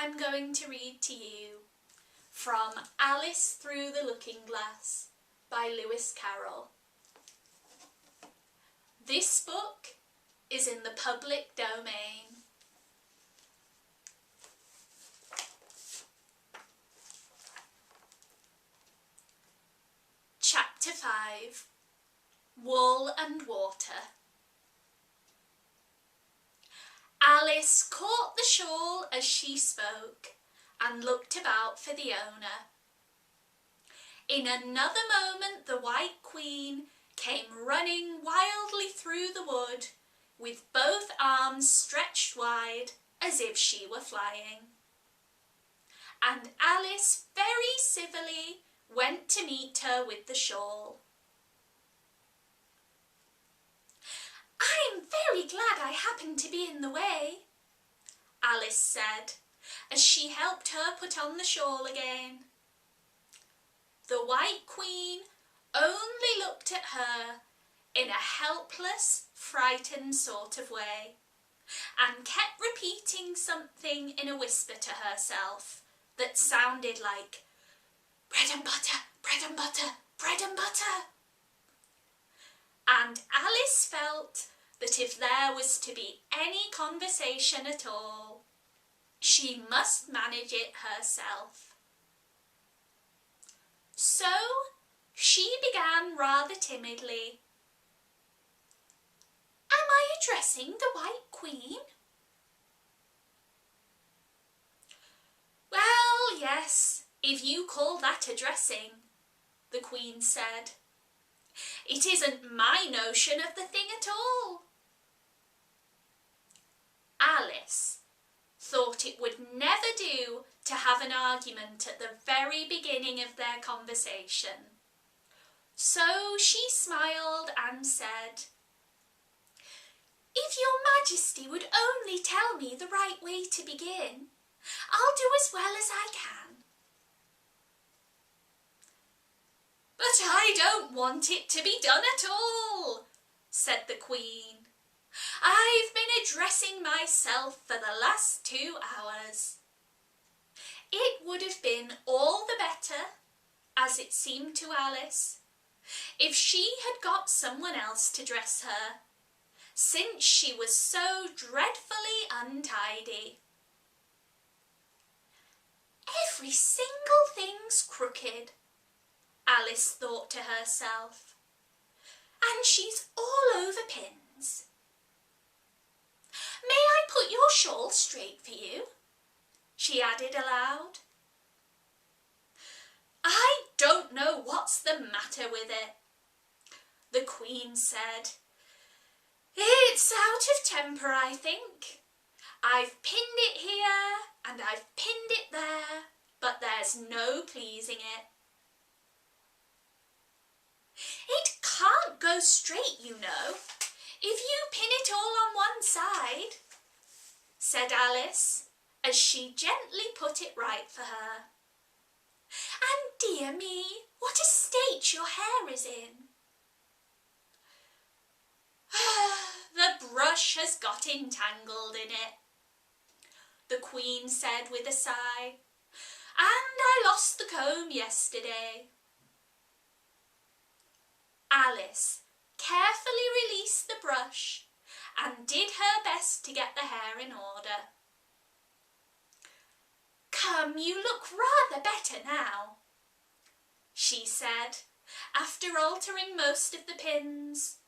I'm going to read to you from Alice Through the Looking Glass by Lewis Carroll. This book is in the public domain. Chapter 5. Wool and Water. Alice caught the shawl as she spoke and looked about for the owner. In another moment the White Queen came running wildly through the wood, with both arms stretched wide as if she were flying. And Alice very civilly went to meet her with the shawl. "I'm very glad I happened to be in the way," Alice said, as she helped her put on the shawl again. The White Queen only looked at her in a helpless, frightened sort of way, and kept repeating something in a whisper to herself that sounded like, "Bread and butter, bread and butter, bread and butter." And Alice felt that if there was to be any conversation at all, she must manage it herself. So she began rather timidly. "Am I addressing the White Queen?" "Well, yes, if you call that addressing," the Queen said. "It isn't my notion of the thing at all." Alice thought it would never do to have an argument at the very beginning of their conversation. So she smiled and said, "If your Majesty would only tell me the right way to begin, I'll do as well as I can." "But I don't want it to be done at all," said the Queen. "I've been addressing myself for the last 2 hours. It would have been all the better, as it seemed to Alice, if she had got someone else to dress her, since she was so dreadfully untidy. Every single thing's crooked," Alice thought to herself, "and she's all over pins. May I put your shawl straight for you?" she added aloud. "I don't know what's the matter with it," the Queen said. "It's out of temper, I think. I've pinned it here and I've pinned it there, but there's no pleasing it." "It can't go straight, you know, if you pin it all on one side," said Alice, as she gently put it right for her. "And dear me, what a state your hair is in." "The brush has got entangled in it," the Queen said with a sigh, "and I lost the comb yesterday." Alice carefully released the brush and did her best to get the hair in order. "Come, you look rather better now," she said, after altering most of the pins.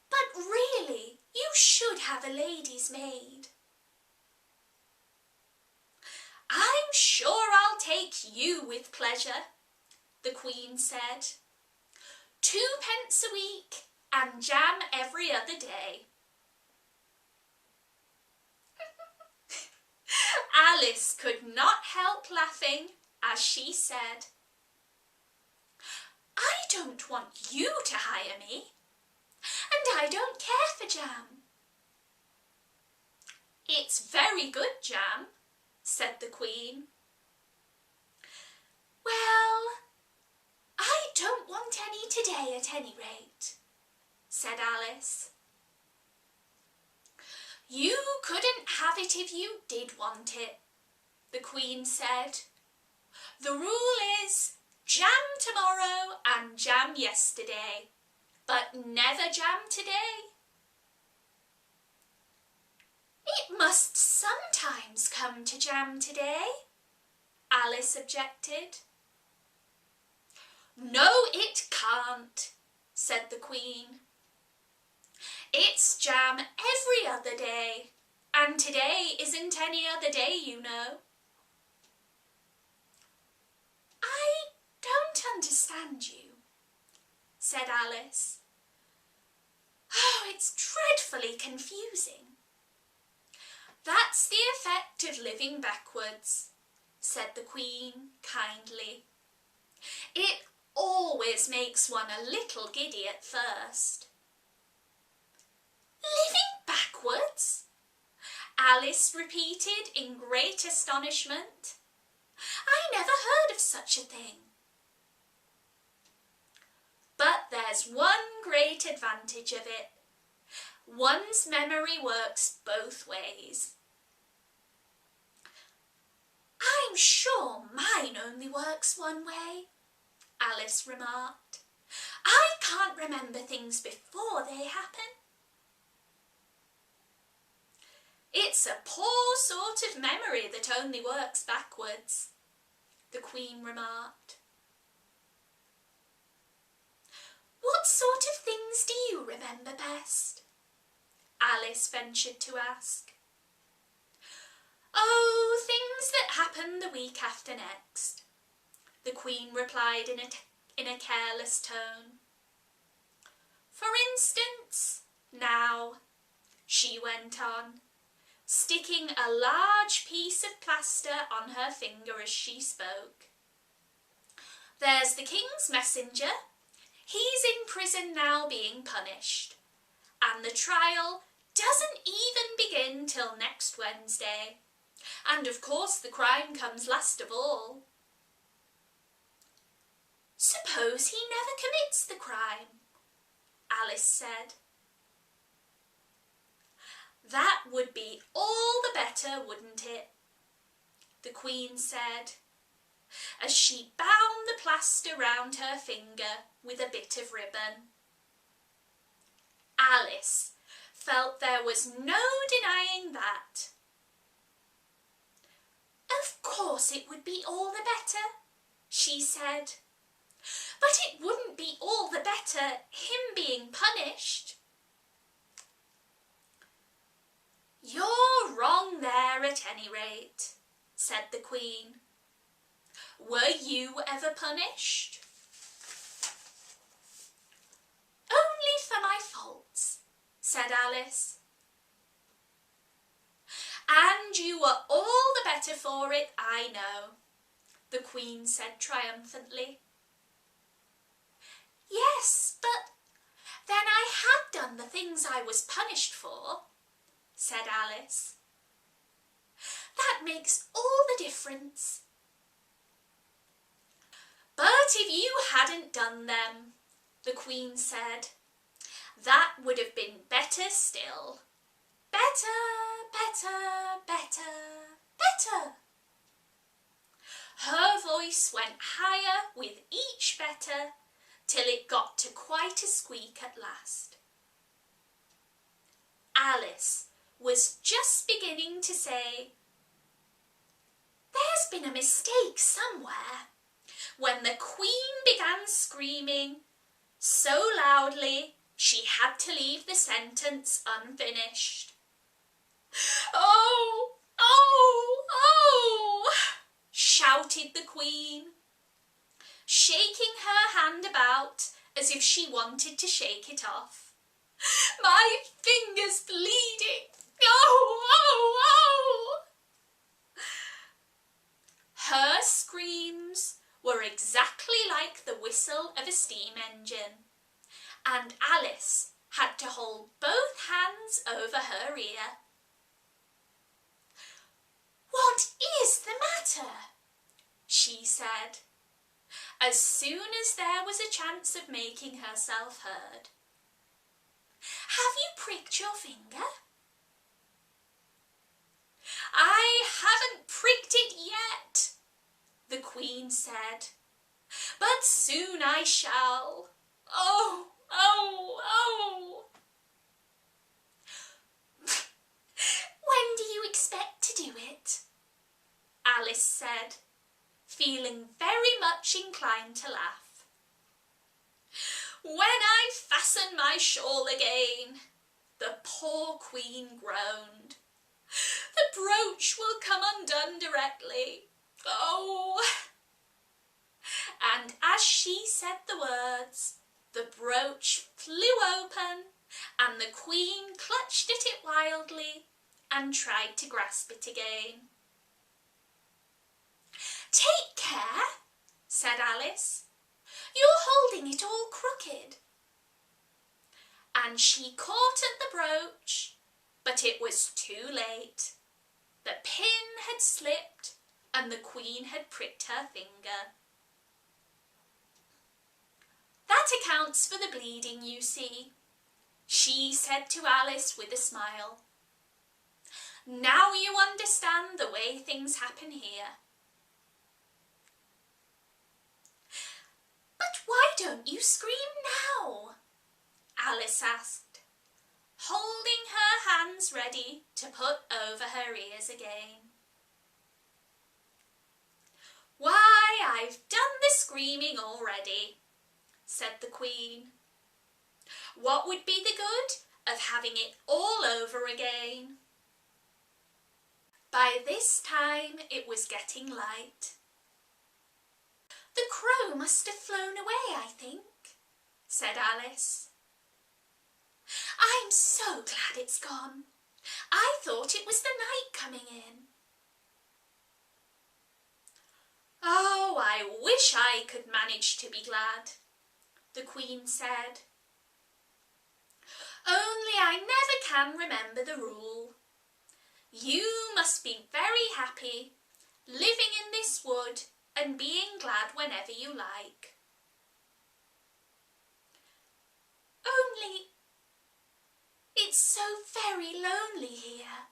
"But really, you should have a lady's maid." "I'm sure I'll take you with pleasure," the Queen said. 2 pence a week and jam every other day." Alice could not help laughing as she said, "I don't want you to hire me, and I don't care for jam." "It's very good jam," said the Queen. "Well, I don't want any today at any rate," said Alice. "You couldn't have it if you did want it," the Queen said. The rule is jam tomorrow and jam yesterday, but never jam today. It must sometimes come to jam today, Alice objected. No, it can't, said the Queen. It's jam every other day, and today isn't any other day, you know. I don't understand you, said Alice. Oh, it's dreadfully confusing. That's the effect of living backwards, said the Queen kindly. It always makes one a little giddy at first. Living backwards? Alice repeated in great astonishment. I never heard of such a thing. But there's one great advantage of it. One's memory works both ways. I'm sure mine only works one way, Alice remarked. I can't remember things before they happen. It's a poor sort of memory that only works backwards, the Queen remarked. What sort of things do you remember best? Alice ventured to ask. Oh, things that happen the week after next, the Queen replied in a careless tone. For instance, now, she went on, sticking a large piece of plaster on her finger as she spoke. There's the King's messenger. He's in prison now being punished, and the trial doesn't even begin till next Wednesday. And of course the crime comes last of all. Suppose he never commits the crime, Alice said. That would be all the better, wouldn't it? The Queen said, as she bound the plaster round her finger with a bit of ribbon. Alice felt there was no denying that. Of course it would be all the better, she said. But it wouldn't be all the better him being punished. You're wrong there at any rate, said the Queen. Were you ever punished? Only for my faults, said Alice. And you were all the better for it, I know, the Queen said triumphantly. Yes, but then I had done the things I was punished for, said Alice. That makes all the difference. But if you hadn't done them, the Queen said, that would have been better still. Better, better, better, better. Her voice went higher with each better till it got to quite a squeak at last. Alice was just beginning to say, there's been a mistake somewhere, when the Queen began screaming so loudly she had to leave the sentence unfinished. Oh, oh, oh, shouted the Queen, shaking her hand about as if she wanted to shake it off. My finger's bleeding. Oh, oh, oh. Her screams were exactly like the whistle of a steam engine, and Alice had to hold both hands over her ear. What is the matter? She said, as soon as there was a chance of making herself heard. Have you pricked your finger? I haven't pricked it said, "but soon I shall. Oh, oh, oh." "When do you expect to do it?" Alice said, feeling very much inclined to laugh. "When I fasten my shawl again," the poor Queen groaned. "The brooch will come undone directly. Oh!" And as she said the words, the brooch flew open and the Queen clutched at it wildly and tried to grasp it again. "Take care," said Alice. "You're holding it all crooked." And she caught at the brooch, but it was too late. The pin had slipped and the Queen had pricked her finger. "That accounts for the bleeding, you see," she said to Alice with a smile. "Now you understand the way things happen here." "But why don't you scream now?" Alice asked, holding her hands ready to put over her ears again. "Why, I've done the screaming already," said the Queen. "What would be the good of having it all over again?" By this time it was getting light. "The crow must have flown away, I think," said Alice. "I'm so glad it's gone. I thought it was the night coming in." "Oh, I wish I could manage to be glad," the Queen said. "Only I never can remember the rule. You must be very happy, living in this wood and being glad whenever you like." "Only it's so very lonely here,"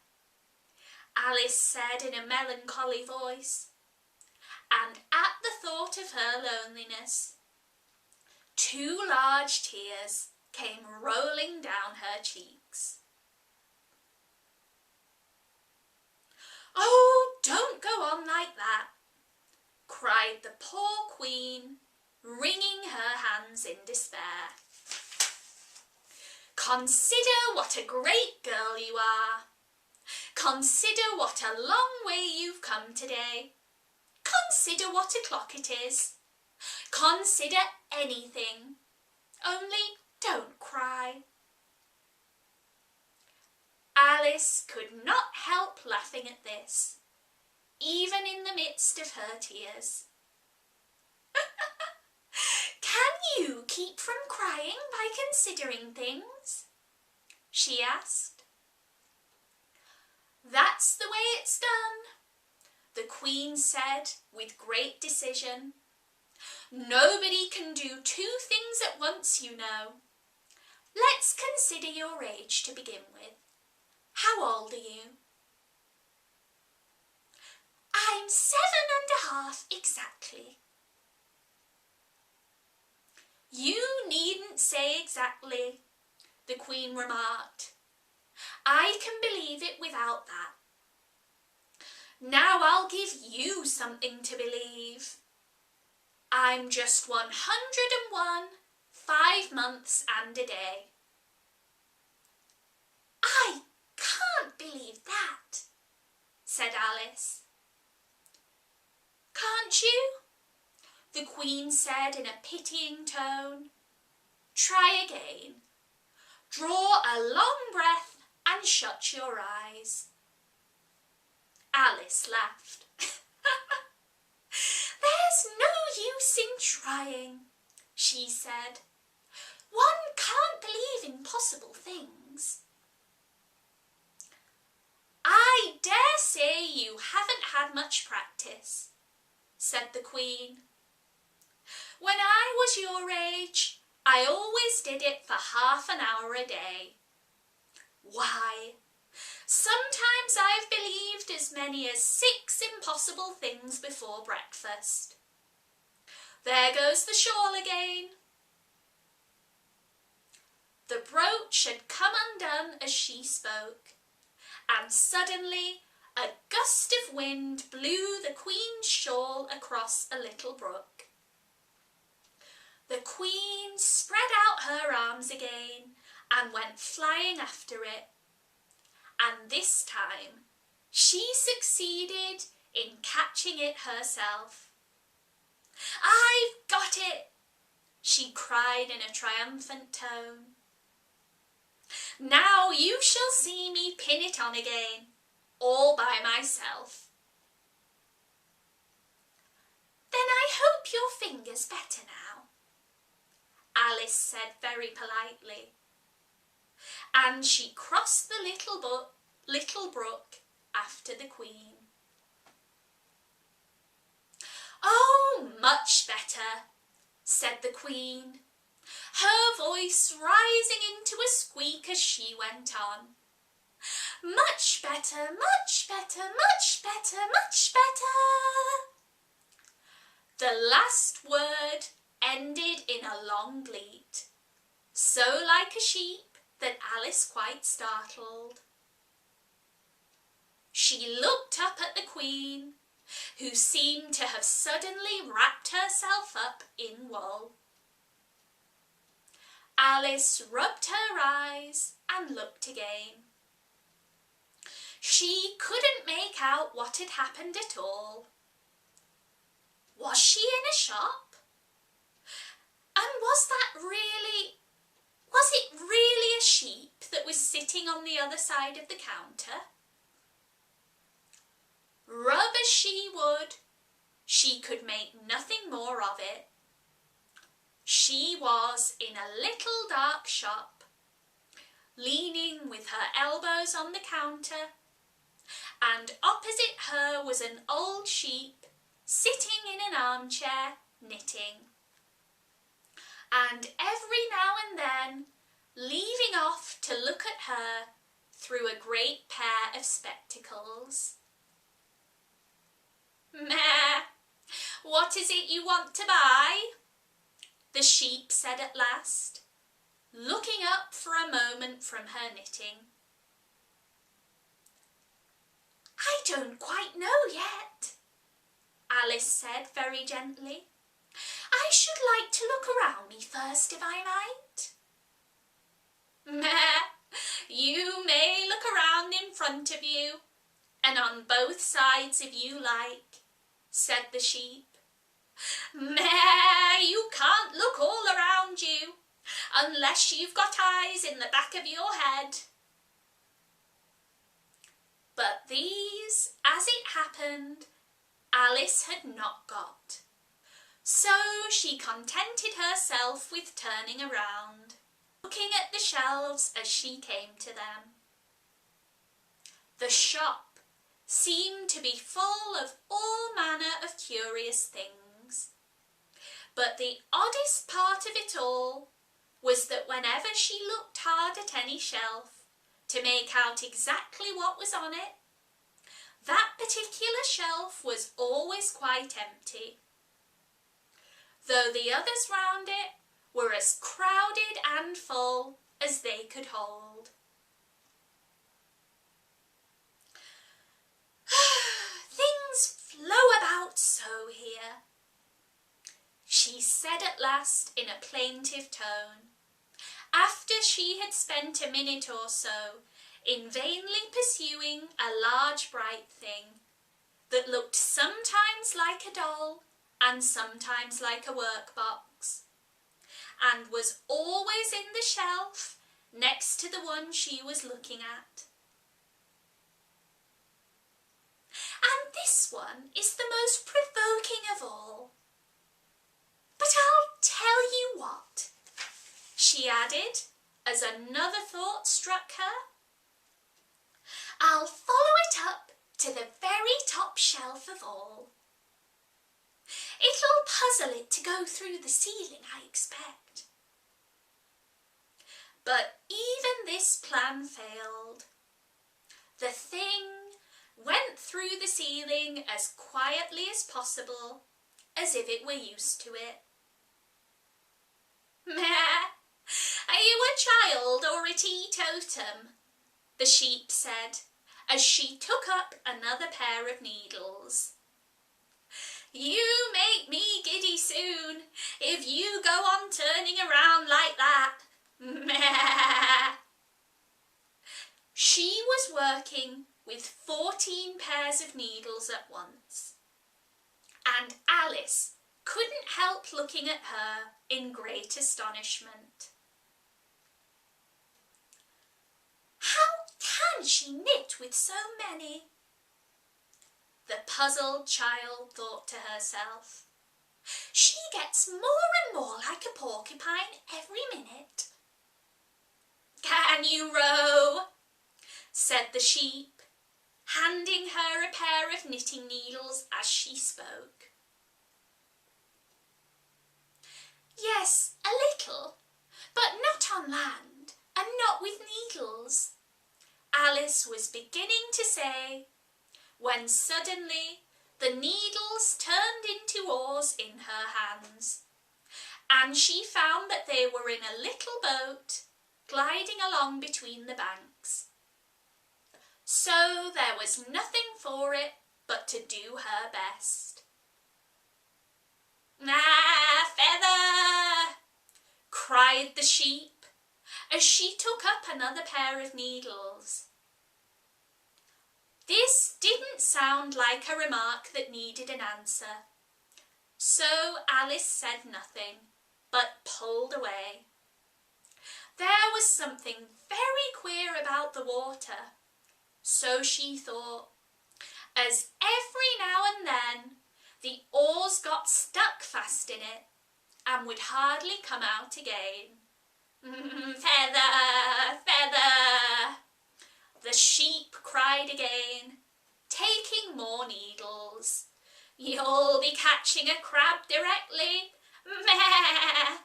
Alice said in a melancholy voice, and at the thought of her loneliness, 2 large tears came rolling down her cheeks. "Oh, don't go on like that," cried the poor Queen, wringing her hands in despair. "Consider what a great girl you are. Consider what a long way you've come today. Consider what o'clock it is. Consider anything. Only don't cry." Alice could not help laughing at this, even in the midst of her tears. "Can you keep from crying by considering things?" she asked. "That's the way it's done," the Queen said with great decision. "Nobody can do 2 things at once, you know. Let's consider your age to begin with. How old are you?" "I'm 7½ exactly." "You needn't say exactly," the Queen remarked. "I can believe it without that. Now I'll give you something to believe. I'm just 101, 5 months and a day." "I can't believe that," said Alice. "Can't you?" the Queen said in a pitying tone. "Try again. Draw a long breath and shut your eyes." Alice laughed. "There's no use in trying," she said. "One can't believe impossible things." "I dare say you haven't had much practice," said the Queen. "When I was your age, I always did it for half an hour a day. Why, sometimes I've believed as many as 6 impossible things before breakfast. There goes the shawl again. The brooch had come undone as she spoke, and suddenly a gust of wind blew the Queen's shawl across a little brook. The Queen spread out her arms again and went flying after it, and this time she succeeded in catching it herself. "I've got it!" she cried in a triumphant tone. "Now you shall see me pin it on again, all by myself." "Then I hope your finger's better now," Alice said very politely, and she crossed the little brook after the Queen. "Oh, much better," said the Queen, her voice rising into a squeak as she went on. "Much better, much better, much better, much better." The last word ended in a long bleat, so like a sheep that Alice quite startled. She looked up at the Queen, who seemed to have suddenly wrapped herself up in wool. Alice rubbed her eyes and looked again. She couldn't make out what had happened at all. Was she in a shop? And was it really a sheep that was sitting on the other side of the counter? Rub as she would, she could make nothing more of it. She was in a little dark shop, leaning with her elbows on the counter, and opposite her was an old sheep sitting in an armchair knitting, and every now and then leaving off to look at her through a great pair of spectacles. "Meh, what is it you want to buy?" the sheep said at last, looking up for a moment from her knitting. "I don't quite know yet," Alice said very gently. "I should like to look around me first, if I might." "Meh, you may look around in front of you, and on both sides if you like," said the sheep. "Meh, you can't look all around you, unless you've got eyes in the back of your head." But these, as it happened, Alice had not got, so she contented herself with turning around, looking at the shelves as she came to them. The shop seemed to be full of all manner of curious things, but the oddest part of it all was that whenever she looked hard at any shelf to make out exactly what was on it, that particular shelf was always quite empty, though the others round it were as crowded and full as they could hold. "Things flow about so here," she said at last in a plaintive tone, after she had spent a minute or so in vainly pursuing a large bright thing that looked sometimes like a doll and sometimes like a workbox, and was always in the shelf next to the one she was looking at. "And this one is the most provoking of all. But I'll tell you what," she added, as another thought struck her. "I'll follow it up to the very top shelf of all. It'll puzzle it to go through the ceiling, I expect." But even this plan failed. The thing went through the ceiling as quietly as possible as if it were used to it. "Meh, are you a child or a teetotum?" the sheep said, as she took up another pair of needles. "You make me giddy soon, if you go on turning around like that. Meh." She was working with 14 pairs of needles at once, and Alice couldn't help looking at her in great astonishment. "How can she knit with so many?" the puzzled child thought to herself. "She gets more and more like a porcupine every minute." "Can you row?" said the sheep, handing her a pair of knitting needles as she spoke. "Yes, a little, but not on land and not with needles," Alice was beginning to say, when suddenly the needles turned into oars in her hands, and she found that they were in a little boat gliding along between the banks. So there was nothing for it but to do her best. "Ah, feather!" cried the sheep, as she took up another pair of needles. This didn't sound like a remark that needed an answer, so Alice said nothing, but pulled away. There was something very queer about the water, so she thought, as every now and then the oars got stuck fast in it and would hardly come out again. "Feather, feather!" the sheep cried again, taking more needles. "You'll be catching a crab directly. Meh!"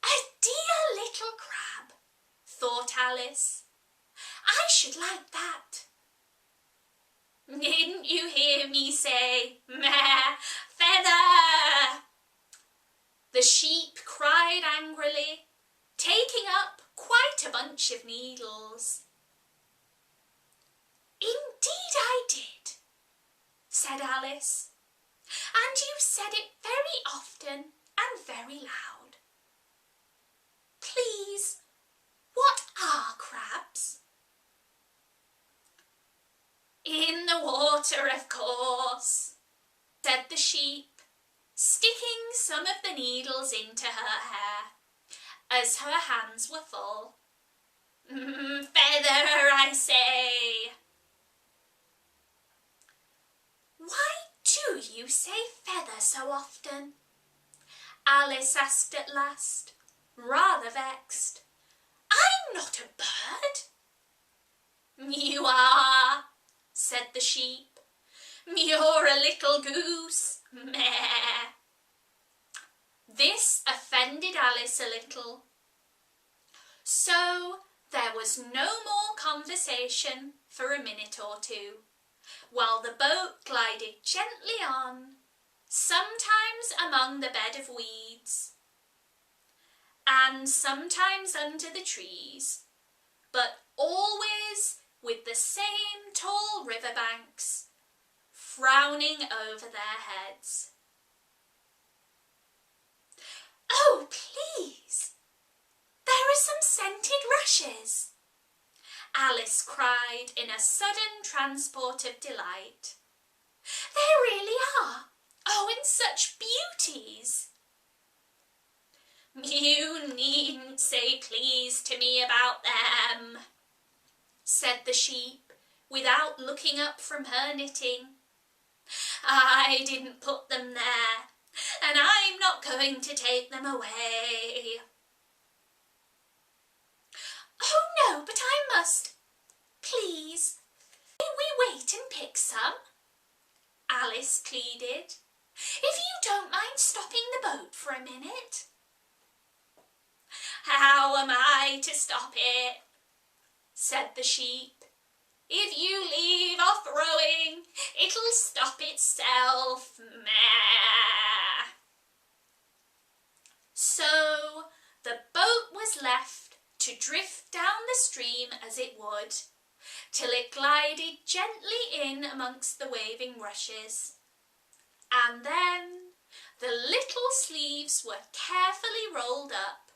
"A dear little crab," thought Alice. "I should like that." "Didn't you hear me say, meh, feather?" the sheep cried angrily, taking up quite a bunch of needles. "Indeed I did," said Alice, "and you said it very often and very loud. Please, what are crabs?" "In the water, of course," said the sheep, sticking some of the needles into her hair, as her hands were full. "Feather, I say." "Why do you say feather so often?" Alice asked at last, rather vexed. "I'm not a bird." "You are," said the sheep. "You're a little goose. Meh." This offended Alice a little. So there was no more conversation for a minute or two, while the boat glided gently on, sometimes among the bed of weeds, and sometimes under the trees, but always with the same tall river banks frowning over their heads. "Oh, please, there are some scented rushes," Alice cried in a sudden transport of delight. "There really are. Oh, and such beauties." "You needn't say please to me about them," said the sheep, without looking up from her knitting. "I didn't put them there, and I'm not going to take them away." "Oh no, but I must. Please, may we wait and pick some?" Alice pleaded. "If you don't mind stopping the boat for a minute." "How am I to stop it?" said the sheep. "If you leave off rowing, it'll stop itself. glided gently in amongst the waving rushes. And then the little sleeves were carefully rolled up,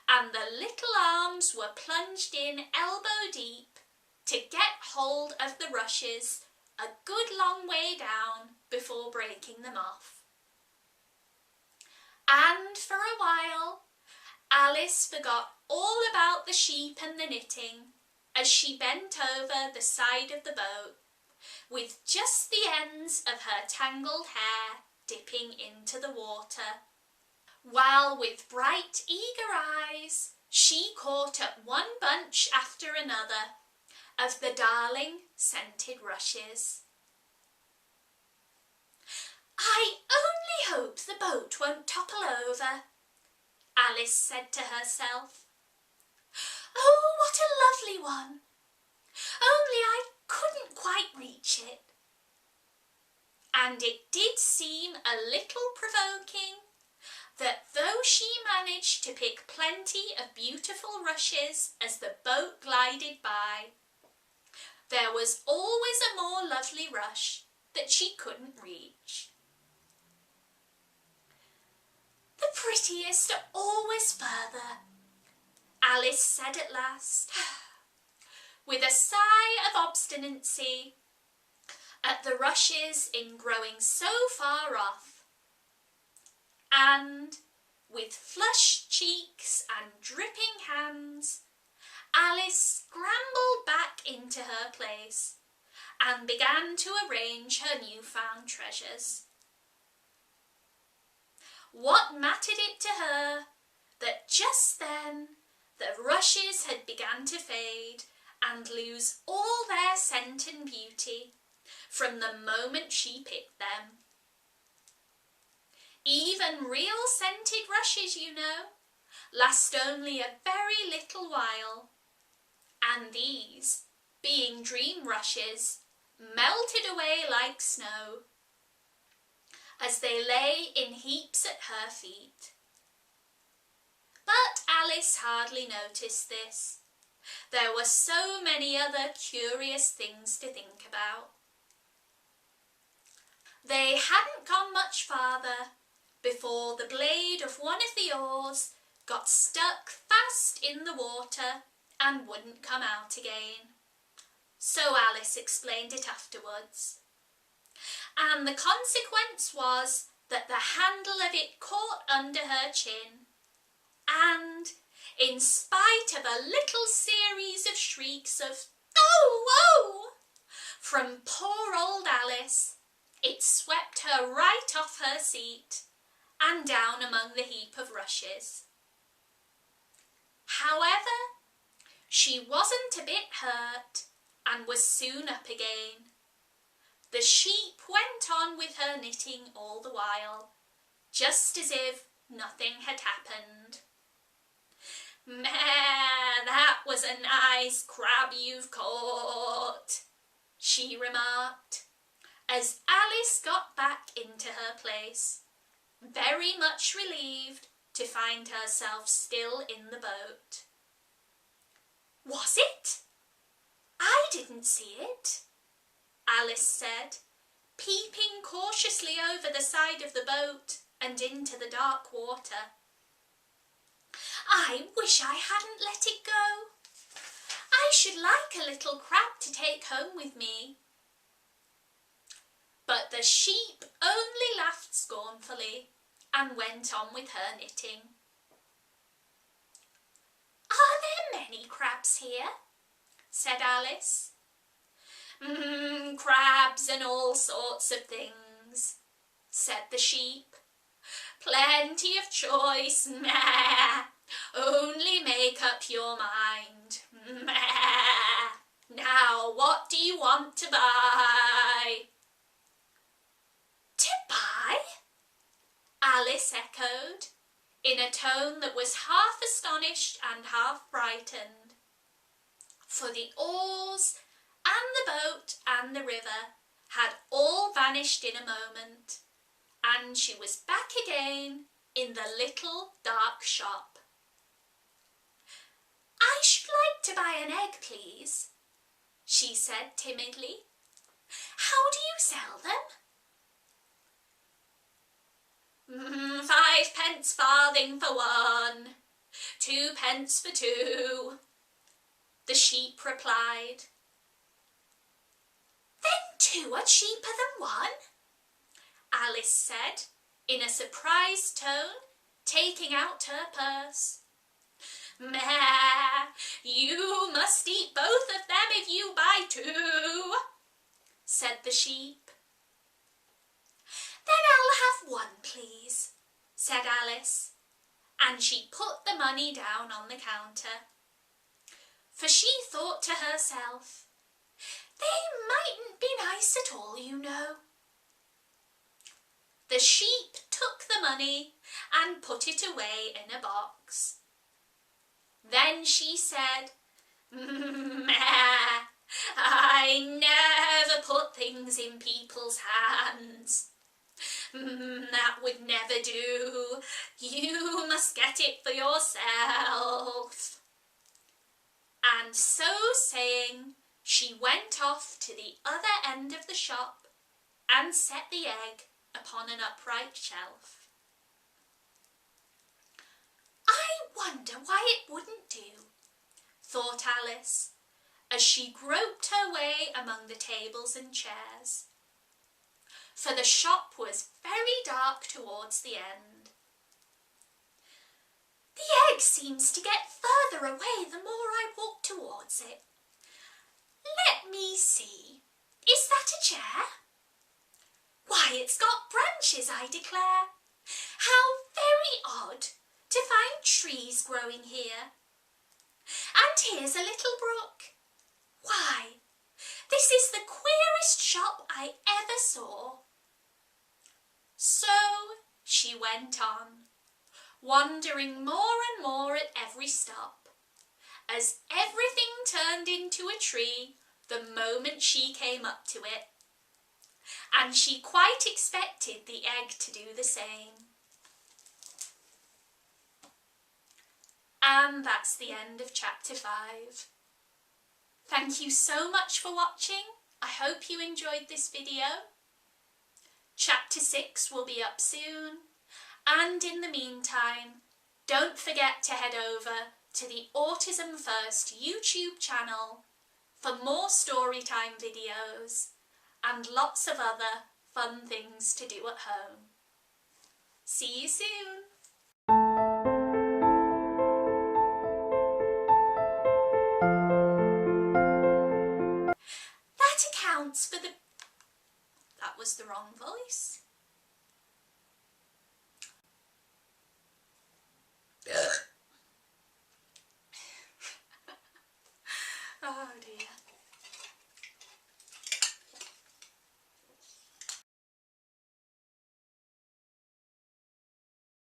and the little arms were plunged in elbow deep to get hold of the rushes a good long way down before breaking them off. And for a while, Alice forgot all about the sheep and the knitting as she bent over the side of the boat, with just the ends of her tangled hair dipping into the water, while with bright, eager eyes she caught up one bunch after another of the darling scented rushes. "I only hope the boat won't topple over," Alice said to herself. "Oh, what a lovely one! Only I couldn't quite reach it." And it did seem a little provoking that though she managed to pick plenty of beautiful rushes as the boat glided by, there was always a more lovely rush that she couldn't reach. "The prettiest are always further," Alice said at last, with a sigh of obstinacy at the rushes in growing so far off. And with flushed cheeks and dripping hands, Alice scrambled back into her place and began to arrange her newfound treasures. What mattered it to her that just then the rushes had begun to fade and lose all their scent and beauty from the moment she picked them? Even real scented rushes, you know, last only a very little while, and these, being dream rushes, melted away like snow as they lay in heaps at her feet. But Alice hardly noticed this. There were so many other curious things to think about. They hadn't gone much farther before the blade of one of the oars got stuck fast in the water and wouldn't come out again. So Alice explained it afterwards. And the consequence was that the handle of it caught under her chin, and in spite of a little series of shrieks of "Oh, oh!" from poor old Alice, it swept her right off her seat and down among the heap of rushes. However, she wasn't a bit hurt and was soon up again. The sheep went on with her knitting all the while, just as if nothing had happened. "Meh, that was a nice crab you've caught," she remarked, as Alice got back into her place, very much relieved to find herself still in the boat. "Was it? I didn't see it," Alice said, peeping cautiously over the side of the boat and into the dark water. "I wish I hadn't let it go. I should like a little crab to take home with me." But the sheep only laughed scornfully and went on with her knitting. "Are there many crabs here?" said Alice. Crabs and all sorts of things," said the sheep. "Plenty of choice, meh. Only make up your mind, meh. Now, what do you want to buy?" "To buy?" Alice echoed, in a tone that was half astonished and half frightened. For the oars and the boat and the river had all vanished in a moment, and she was back again in the little dark shop. "I should like to buy an egg, please," she said timidly. "How do you sell them?" 5 pence farthing for one, 2 pence for two, the sheep replied. "Then 2 are cheaper than 1, Alice said in a surprised tone, taking out her purse. "Meh, you must eat both of them if you buy 2, said the sheep. "Then I'll have 1, please," said Alice, and she put the money down on the counter. For she thought to herself, "They mightn't be nice at all, you know." The sheep took the money and put it away in a box. Then she said, "Meh, I never put things in people's hands. That would never do. You must get it for yourself." And so saying, she went off to the other end of the shop and set the egg upon an upright shelf. "I wonder why it wouldn't do," thought Alice, as she groped her way among the tables and chairs. For the shop was very dark towards the end. "The egg seems to get further away the more I walk towards it. Let me see, is that a chair? Why, it's got branches, I declare. How very odd to find trees growing here. And here's a little brook. Why, this is the queerest shop I ever saw." So she went on, wondering more and more at every stop, as everything turned into a tree the moment she came up to it. And she quite expected the egg to do the same. And that's the end of chapter 5. Thank you so much for watching. I hope you enjoyed this video. Chapter 6 will be up soon. And in the meantime, don't forget to head over to the Autism First YouTube channel for more storytime videos and lots of other fun things to do at home. See you soon! That accounts for the... That was the wrong voice.